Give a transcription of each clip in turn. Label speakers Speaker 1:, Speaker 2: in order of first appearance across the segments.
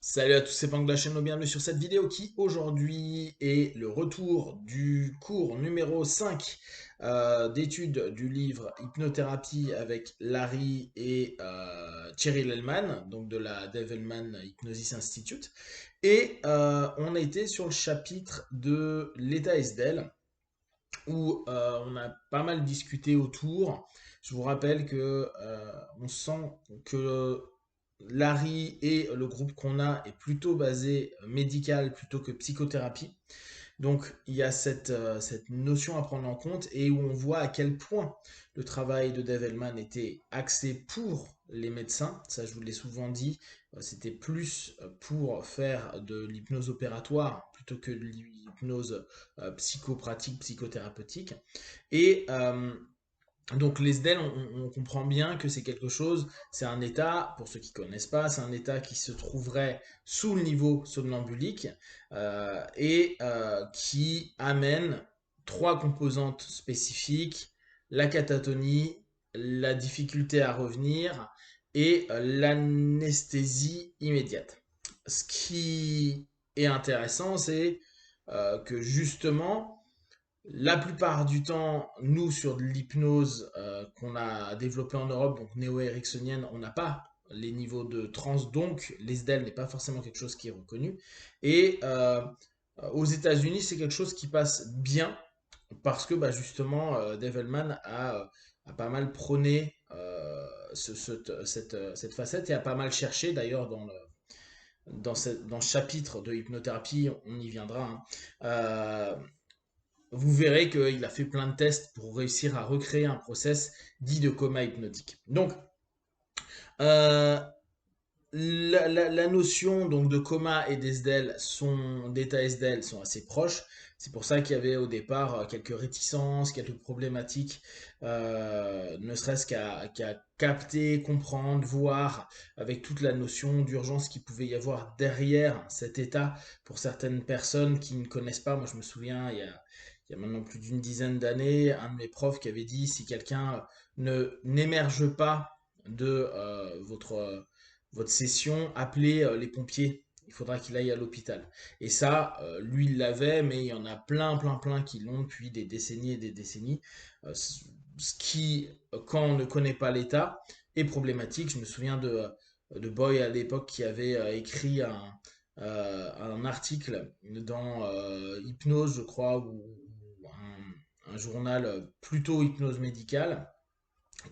Speaker 1: Salut à tous, c'est Pang de la chaîne, bienvenue sur cette vidéo qui aujourd'hui est le retour du cours numéro 5 d'études du livre Hypnothérapie avec Larry et Thierry Lellman, donc de la Develman Hypnosis Institute. Et on a été sur le chapitre de l'état SDL où on a pas mal discuté autour. Je vous rappelle que on sent que Larry et le groupe qu'on a est plutôt basé médical plutôt que psychothérapie. Donc il y a cette notion à prendre en compte et où on voit à quel point le travail de Dave Hellman était axé pour les médecins. Ça, je vous l'ai souvent dit, c'était plus pour faire de l'hypnose opératoire plutôt que de l'hypnose psychopratique, psychothérapeutique. Et donc les SDEL, on comprend bien que c'est quelque chose, c'est un état, pour ceux qui ne connaissent pas, c'est un état qui se trouverait sous le niveau somnambulique et qui amène trois composantes spécifiques, la catatonie, la difficulté à revenir et l'anesthésie immédiate. Ce qui est intéressant, c'est que justement, la plupart du temps, nous, sur de l'hypnose qu'on a développée en Europe, donc néo-ericksonienne, on n'a pas les niveaux de transe, donc l'ESDEL n'est pas forcément quelque chose qui est reconnu. Et aux États-Unis, c'est quelque chose qui passe bien parce que bah, justement, Devilman a pas mal prôné cette facette et a pas mal cherché, d'ailleurs, dans ce chapitre de hypnothérapie, on y viendra, hein, vous verrez qu'il a fait plein de tests pour réussir à recréer un process dit de coma hypnotique. Donc, euh, la notion donc de coma et d'ESDEL d'état SDL sont assez proches. C'est pour ça qu'il y avait au départ quelques réticences, quelques problématiques, ne serait-ce qu'à capter, comprendre, voir, avec toute la notion d'urgence qu'il pouvait y avoir derrière cet état pour certaines personnes qui ne connaissent pas. Moi, je me souviens, il y a maintenant plus d'une dizaine d'années, un de mes profs qui avait dit si quelqu'un ne n'émerge pas de votre session, appelez les pompiers. Il faudra qu'il aille à l'hôpital. Et ça, lui, il l'avait, mais il y en a plein, plein, plein qui l'ont depuis des décennies et des décennies. Ce qui, quand on ne connaît pas l'état, est problématique. Je me souviens de Boy à l'époque qui avait écrit un article dans Hypnose, je crois, ou un journal plutôt hypnose médicale,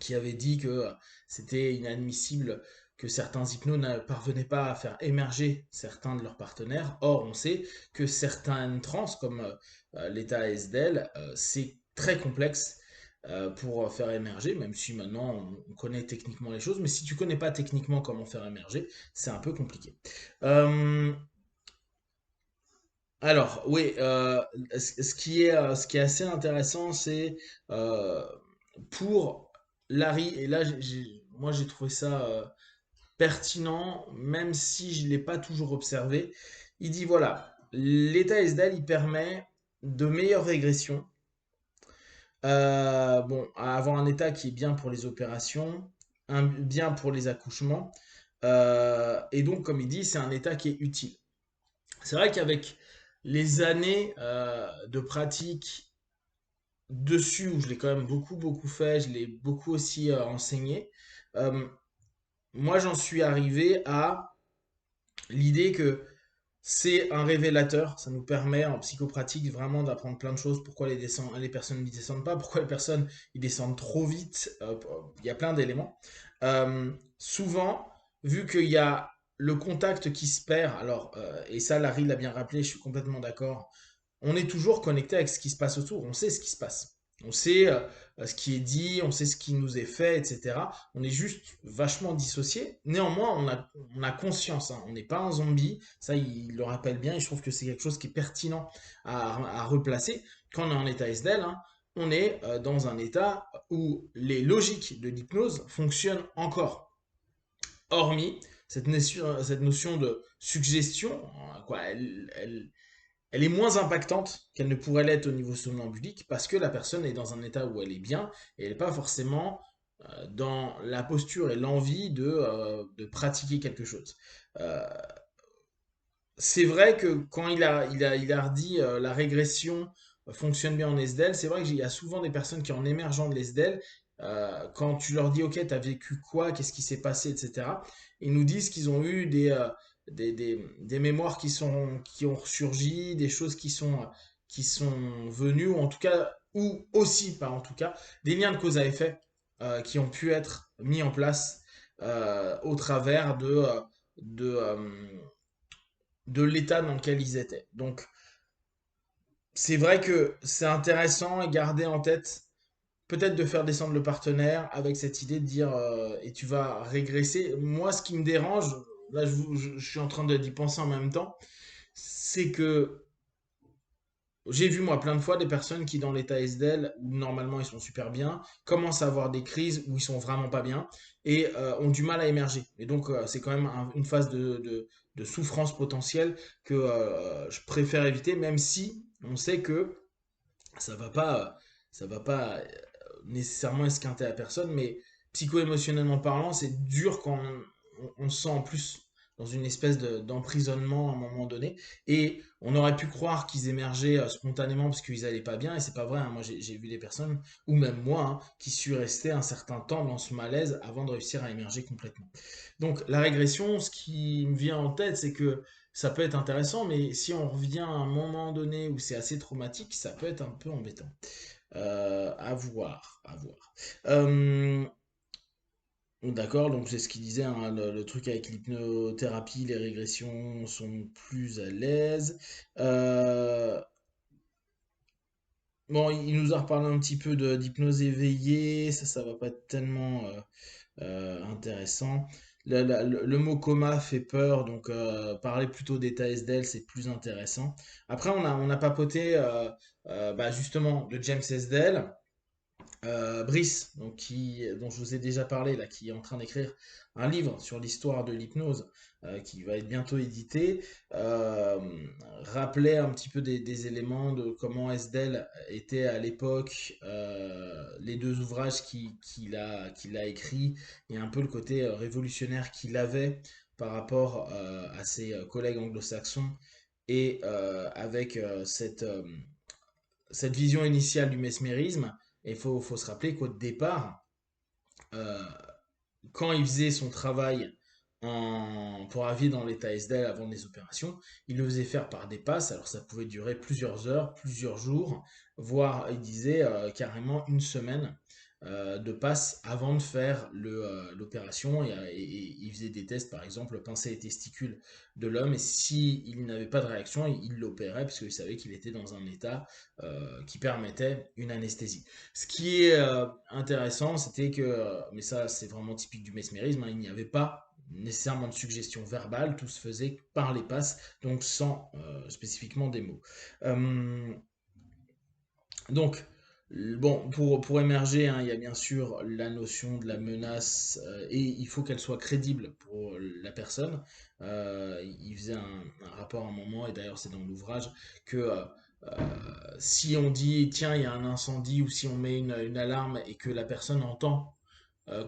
Speaker 1: qui avait dit que c'était inadmissible que certains hypnos ne parvenaient pas à faire émerger certains de leurs partenaires. Or, on sait que certaines trans, comme l'état SDL, c'est très complexe pour faire émerger, même si maintenant on connaît techniquement les choses, mais si tu connais pas techniquement comment faire émerger, c'est un peu compliqué. Euh, alors, oui, ce qui est assez intéressant, c'est euh, pour Larry, et là, moi j'ai trouvé ça pertinent, même si je ne l'ai pas toujours observé. Il dit voilà, l'état SDAL, il permet de meilleures régressions, bon, à avoir un état qui est bien pour les opérations, bien pour les accouchements, et donc, comme il dit, c'est un état qui est utile. C'est vrai qu'avec les années de pratique dessus, où je l'ai quand même beaucoup, beaucoup fait, je l'ai beaucoup aussi enseigné, euh, moi j'en suis arrivé à l'idée que c'est un révélateur, ça nous permet en psychopratique vraiment d'apprendre plein de choses, pourquoi les personnes ne descendent pas, pourquoi les personnes ils descendent trop vite, il y a plein d'éléments. Souvent, vu qu'il y a le contact qui se perd, alors, et ça Larry l'a bien rappelé, je suis complètement d'accord, on est toujours connecté avec ce qui se passe autour, on sait ce qui se passe. On sait ce qui est dit, on sait ce qui nous est fait, etc. On est juste vachement dissocié. Néanmoins, on a conscience, hein. On n'est pas un zombie. Ça, il le rappelle bien. Et je trouve que c'est quelque chose qui est pertinent à replacer. Quand on est en état SDL, hein, on est dans un état où les logiques de l'hypnose fonctionnent encore. Hormis cette notion de suggestion, quoi, elle est moins impactante qu'elle ne pourrait l'être au niveau somnambulique parce que la personne est dans un état où elle est bien et elle n'est pas forcément dans la posture et l'envie de pratiquer quelque chose. Euh, c'est vrai que quand il a redit la régression fonctionne bien en SDL, c'est vrai qu'il y a souvent des personnes qui en émergeant de l'SDL, quand tu leur dis ok, t'as vécu quoi, qu'est-ce qui s'est passé, etc., ils nous disent qu'ils ont eu des mémoires qui ont ressurgi, des choses qui sont venues, ou en tout cas, ou aussi, pas en tout cas, des liens de cause à effet qui ont pu être mis en place au travers de, de l'état dans lequel ils étaient. Donc, c'est vrai que c'est intéressant et garder en tête peut-être de faire descendre le partenaire avec cette idée de dire et tu vas régresser. Moi, ce qui me dérange, là je suis en train d'y penser en même temps, c'est que j'ai vu moi plein de fois des personnes qui dans l'état SDL, où normalement ils sont super bien, commencent à avoir des crises où ils sont vraiment pas bien et ont du mal à émerger. Et donc c'est quand même une phase de souffrance potentielle que je préfère éviter, même si on sait que ça va pas, ça va pas nécessairement esquinter à personne, mais psycho-émotionnellement parlant, c'est dur quand on se sent en plus dans une espèce d'emprisonnement à un moment donné. Et on aurait pu croire qu'ils émergeaient spontanément parce qu'ils allaient pas bien, et c'est pas vrai, hein. Moi, j'ai vu des personnes, ou même moi, hein, qui suis resté un certain temps dans ce malaise avant de réussir à émerger complètement. Donc, la régression, ce qui me vient en tête, c'est que ça peut être intéressant, mais si on revient à un moment donné où c'est assez traumatique, ça peut être un peu embêtant. À voir, à voir. Euh, d'accord, donc c'est ce qu'il disait, hein, le truc avec l'hypnothérapie, les régressions sont plus à l'aise. Euh, bon, il nous a reparlé un petit peu d'hypnose éveillée, ça va pas être tellement intéressant. Le mot coma fait peur, donc parler plutôt d'état SDL, c'est plus intéressant. Après, on a papoté bah, justement de James SDL. Brice, donc dont je vous ai déjà parlé, là, qui est en train d'écrire un livre sur l'histoire de l'hypnose, qui va être bientôt édité, euh, rappelait un petit peu des éléments de comment Esdel était à l'époque, les deux ouvrages qu'il a écrits, et un peu le côté révolutionnaire qu'il avait par rapport à ses collègues anglo-saxons, et avec cette vision initiale du mesmérisme. Et il faut se rappeler qu'au départ, euh, quand il faisait son travail pour arriver dans l'état SDL avant les opérations, il le faisait faire par des passes. Alors ça pouvait durer plusieurs heures, plusieurs jours, voire il disait carrément une semaine de passes avant de faire l'opération. Et il faisait des tests, par exemple, pincer les testicules de l'homme. Et s'il n'avait pas de réaction, il l'opérait parce qu'il savait qu'il était dans un état qui permettait une anesthésie. Ce qui est intéressant, c'était que, mais ça c'est vraiment typique du mesmérisme, hein, il n'y avait pas nécessairement de suggestion verbale, tout se faisait par les passes, donc sans spécifiquement des mots. Euh, donc, bon, pour émerger, hein, il y a bien sûr la notion de la menace, et il faut qu'elle soit crédible pour la personne. Il faisait un rapport à un moment, et d'ailleurs c'est dans l'ouvrage, que si on dit tiens il y a un incendie, ou si on met une alarme et que la personne entend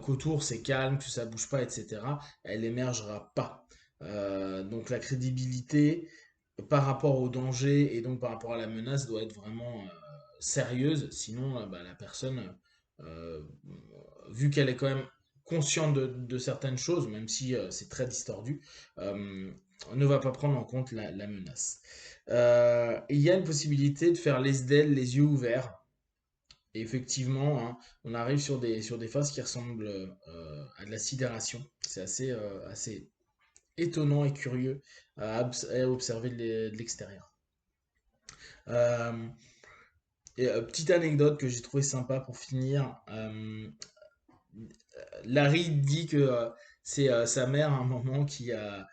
Speaker 1: qu'autour c'est calme, que ça bouge pas, etc., elle émergera pas. Donc la crédibilité par rapport au danger et donc par rapport à la menace doit être vraiment sérieuse, sinon bah, la personne, euh, vu qu'elle est quand même consciente de certaines choses, même si c'est très distordu, euh, ne va pas prendre en compte la menace. Il y a une possibilité de faire l'ESDEL les yeux ouverts. Et effectivement, hein, on arrive sur des phases qui ressemblent à de la sidération. C'est assez étonnant et curieux à observer de l'extérieur. Euh, et petite anecdote que j'ai trouvé sympa pour finir. Larry dit que c'est sa mère à un moment qui a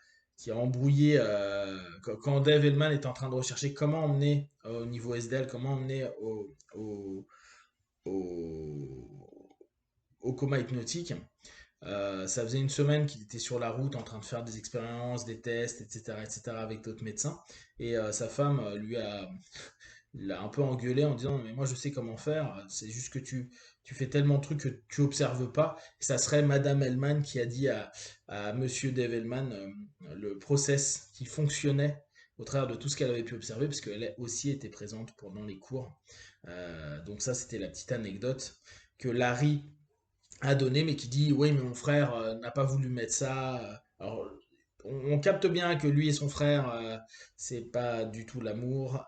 Speaker 1: embrouillé quand Dave Hellman est en train de rechercher comment emmener au niveau SDL, comment emmener au, au coma hypnotique. Ça faisait une semaine qu'il était sur la route en train de faire des expériences, des tests, etc., etc., avec d'autres médecins. Et sa femme l'a un peu engueulé en disant mais moi je sais comment faire, c'est juste que tu fais tellement de trucs que tu observes pas. Et ça serait Madame Hellman qui a dit à Monsieur Dave Hellman le process qui fonctionnait au travers de tout ce qu'elle avait pu observer, parce qu'elle aussi était présente pendant les cours. Donc ça, c'était la petite anecdote que Larry a donné, mais qui dit oui, mais mon frère n'a pas voulu mettre ça. Alors, on capte bien que lui et son frère, c'est pas du tout l'amour,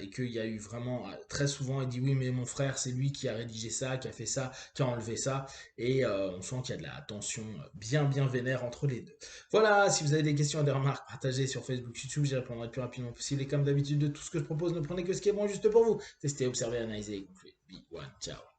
Speaker 1: et qu'il y a eu vraiment très souvent, il dit oui, mais mon frère, c'est lui qui a rédigé ça, qui a fait ça, qui a enlevé ça, et on sent qu'il y a de la tension bien vénère entre les deux. Voilà, si vous avez des questions et des remarques, partagez sur Facebook, YouTube, j'y répondrai le plus rapidement possible. Et comme d'habitude, de tout ce que je propose, ne prenez que ce qui est bon juste pour vous. Testez, observez, analysez et concluez. Be one, ciao.